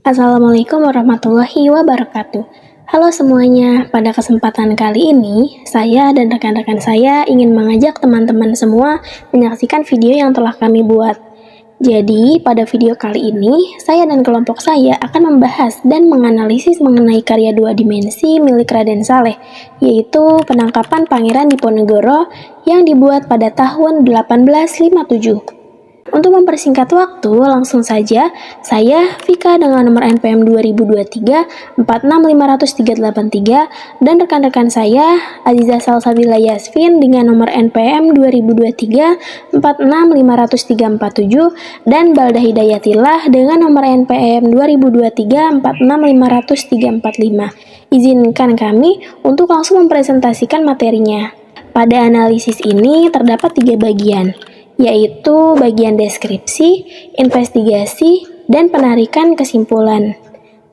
Assalamualaikum warahmatullahi wabarakatuh. Halo semuanya, pada kesempatan kali ini, saya dan rekan-rekan saya ingin mengajak teman-teman semua menyaksikan video yang telah kami buat. Jadi, pada video kali ini, saya dan kelompok saya akan membahas dan menganalisis mengenai karya dua dimensi milik Raden Saleh, yaitu Penangkapan Pangeran Diponegoro yang dibuat pada tahun 1857. Untuk mempersingkat waktu, langsung saja, saya Vika dengan nomor NPM 2023 4650383 dan rekan-rekan saya Aziza Salsabila Yasvin dengan nomor NPM 2023 4650347 dan Balda Hidayatillah dengan nomor NPM 2023 4650345. Izinkan kami untuk langsung mempresentasikan materinya. Pada analisis ini terdapat 3 bagian, yaitu bagian deskripsi, investigasi, dan penarikan kesimpulan.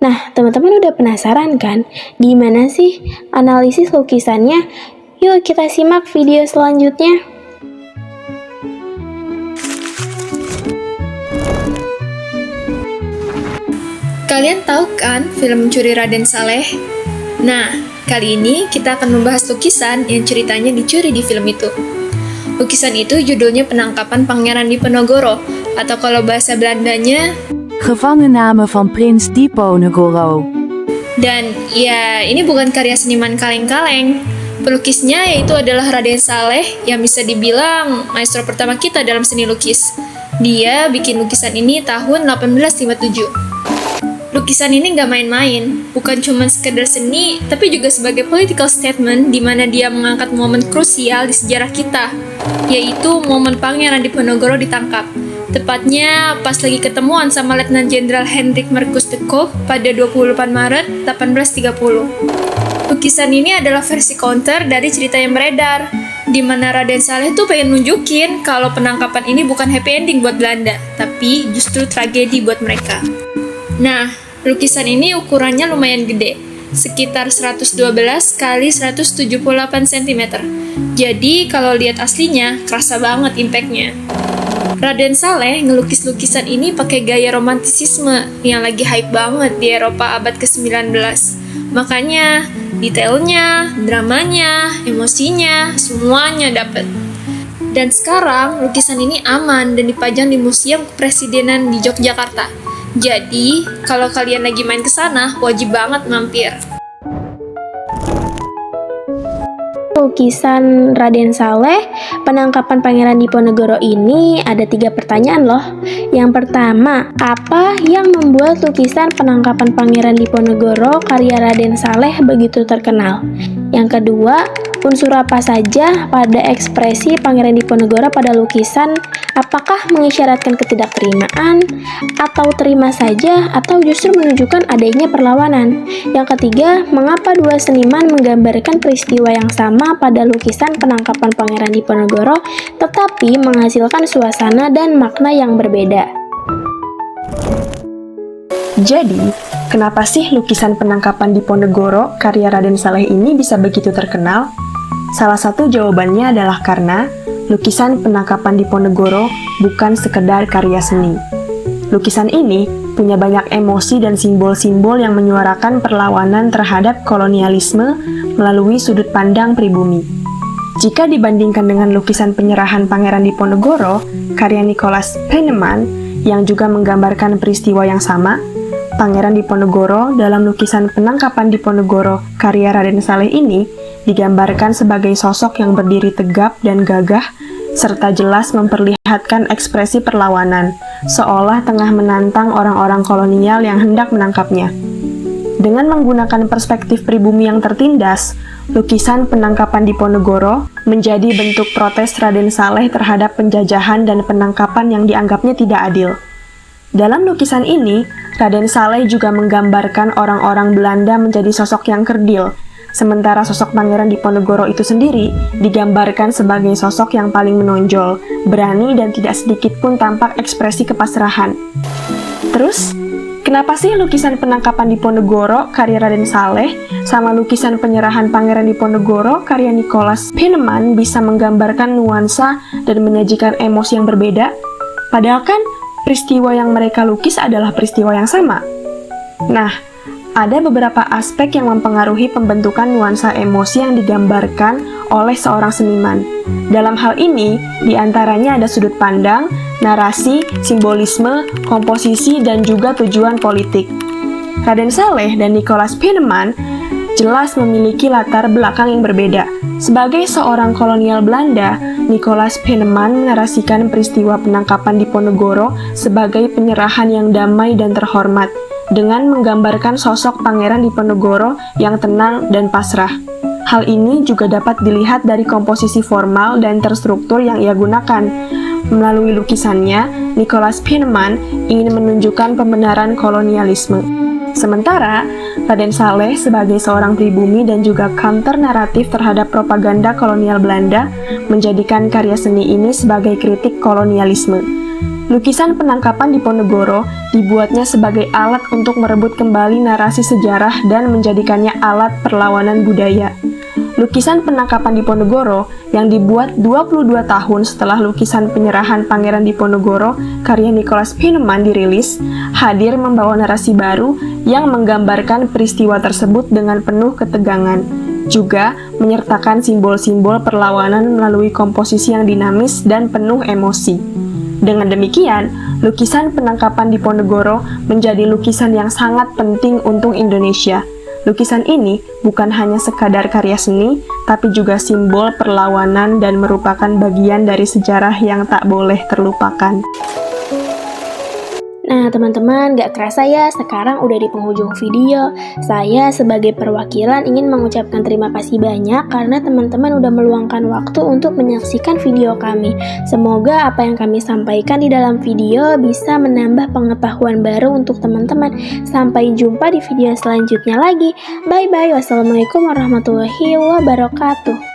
Nah, teman-teman udah penasaran kan? Gimana sih analisis lukisannya? Yuk kita simak video selanjutnya. Kalian tahu kan film Mencuri Raden Saleh? Nah, kali ini kita akan membahas lukisan yang ceritanya dicuri di film itu. Lukisan itu judulnya Penangkapan Pangeran Diponegoro, atau kalau bahasa Belandanya, Gevangenname van Prins Diponegoro. Dan ya, ini bukan karya seniman kaleng-kaleng. Pelukisnya yaitu adalah Raden Saleh yang bisa dibilang maestro pertama kita dalam seni lukis. Dia bikin lukisan ini tahun 1857. Lukisan ini nggak main-main, bukan cuma sekedar seni, tapi juga sebagai political statement di mana dia mengangkat momen krusial di sejarah kita, yaitu momen Pangeran Diponegoro ditangkap. Tepatnya pas lagi ketemuan sama Letnan Jenderal Hendrik Marcus de Kock pada 28 Maret 1830. Lukisan ini adalah versi counter dari cerita yang beredar, di mana Raden Saleh tuh pengen nunjukin kalau penangkapan ini bukan happy ending buat Belanda, tapi justru tragedi buat mereka. Nah, lukisan ini ukurannya lumayan gede, sekitar 112 kali 178 cm. Jadi kalau lihat aslinya, kerasa banget impact-nya. Raden Saleh ngelukis lukisan ini pakai gaya romantisisme yang lagi hype banget di Eropa abad ke-19. Makanya detailnya, dramanya, emosinya, semuanya dapet. Dan sekarang lukisan ini aman dan dipajang di Museum Kepresidenan di Yogyakarta. Jadi, kalau kalian lagi main ke sana, wajib banget mampir. Lukisan Raden Saleh, Penangkapan Pangeran Diponegoro ini ada 3 pertanyaan loh. Yang pertama, apa yang membuat lukisan Penangkapan Pangeran Diponegoro karya Raden Saleh begitu terkenal? Yang kedua, unsur apa saja pada ekspresi Pangeran Diponegoro pada lukisan? Apakah mengisyaratkan ketidakterimaan, atau terima saja, atau justru menunjukkan adanya perlawanan? Yang ketiga, mengapa dua seniman menggambarkan peristiwa yang sama pada lukisan Penangkapan Pangeran Diponegoro, tetapi menghasilkan suasana dan makna yang berbeda? Jadi, kenapa sih lukisan Penangkapan Diponegoro karya Raden Saleh ini bisa begitu terkenal? Salah satu jawabannya adalah karena lukisan Penangkapan Diponegoro bukan sekedar karya seni. Lukisan ini punya banyak emosi dan simbol-simbol yang menyuarakan perlawanan terhadap kolonialisme melalui sudut pandang pribumi. Jika dibandingkan dengan lukisan penyerahan Pangeran Diponegoro, karya Nicolaas Penneman, yang juga menggambarkan peristiwa yang sama, Pangeran Diponegoro dalam lukisan Penangkapan Diponegoro karya Raden Saleh ini digambarkan sebagai sosok yang berdiri tegap dan gagah, serta jelas memperlihatkan ekspresi perlawanan, seolah tengah menantang orang-orang kolonial yang hendak menangkapnya. Dengan menggunakan perspektif pribumi yang tertindas, lukisan Penangkapan Diponegoro menjadi bentuk protes Raden Saleh terhadap penjajahan dan penangkapan yang dianggapnya tidak adil. Dalam lukisan ini, Raden Saleh juga menggambarkan orang-orang Belanda menjadi sosok yang kerdil, sementara sosok Pangeran Diponegoro itu sendiri digambarkan sebagai sosok yang paling menonjol, berani dan tidak sedikit pun tampak ekspresi kepasrahan. Terus, kenapa sih lukisan Penangkapan Diponegoro karya Raden Saleh sama lukisan penyerahan Pangeran Diponegoro karya Nicolaas Penneman bisa menggambarkan nuansa dan menyajikan emosi yang berbeda? Padahal kan peristiwa yang mereka lukis adalah peristiwa yang sama. Nah, ada beberapa aspek yang mempengaruhi pembentukan nuansa emosi yang digambarkan oleh seorang seniman. Dalam hal ini, diantaranya ada sudut pandang, narasi, simbolisme, komposisi, dan juga tujuan politik. Raden Saleh dan Nicolaas Penneman jelas memiliki latar belakang yang berbeda. Sebagai seorang kolonial Belanda, Nicolaas Penneman menarasikan peristiwa penangkapan Diponegoro sebagai penyerahan yang damai dan terhormat, dengan menggambarkan sosok Pangeran Diponegoro yang tenang dan pasrah. Hal ini juga dapat dilihat dari komposisi formal dan terstruktur yang ia gunakan. Melalui lukisannya, Nicolaas Penneman ingin menunjukkan pembenaran kolonialisme. Sementara, Raden Saleh sebagai seorang pribumi dan juga counter naratif terhadap propaganda kolonial Belanda menjadikan karya seni ini sebagai kritik kolonialisme. Lukisan penangkapan Diponegoro dibuatnya sebagai alat untuk merebut kembali narasi sejarah dan menjadikannya alat perlawanan budaya. Lukisan penangkapan Diponegoro yang dibuat 22 tahun setelah lukisan penyerahan Pangeran Diponegoro karya Nicolaas Penneman dirilis, hadir membawa narasi baru yang menggambarkan peristiwa tersebut dengan penuh ketegangan. Juga menyertakan simbol-simbol perlawanan melalui komposisi yang dinamis dan penuh emosi. Dengan demikian, lukisan penangkapan Diponegoro menjadi lukisan yang sangat penting untuk Indonesia. Lukisan ini bukan hanya sekadar karya seni, tapi juga simbol perlawanan dan merupakan bagian dari sejarah yang tak boleh terlupakan. Nah teman-teman, gak kerasa ya sekarang udah di penghujung video. Saya sebagai perwakilan ingin mengucapkan terima kasih banyak karena teman-teman udah meluangkan waktu untuk menyaksikan video kami. Semoga apa yang kami sampaikan di dalam video bisa menambah pengetahuan baru untuk teman-teman. Sampai jumpa di video selanjutnya lagi. Bye bye, wassalamualaikum warahmatullahi wabarakatuh.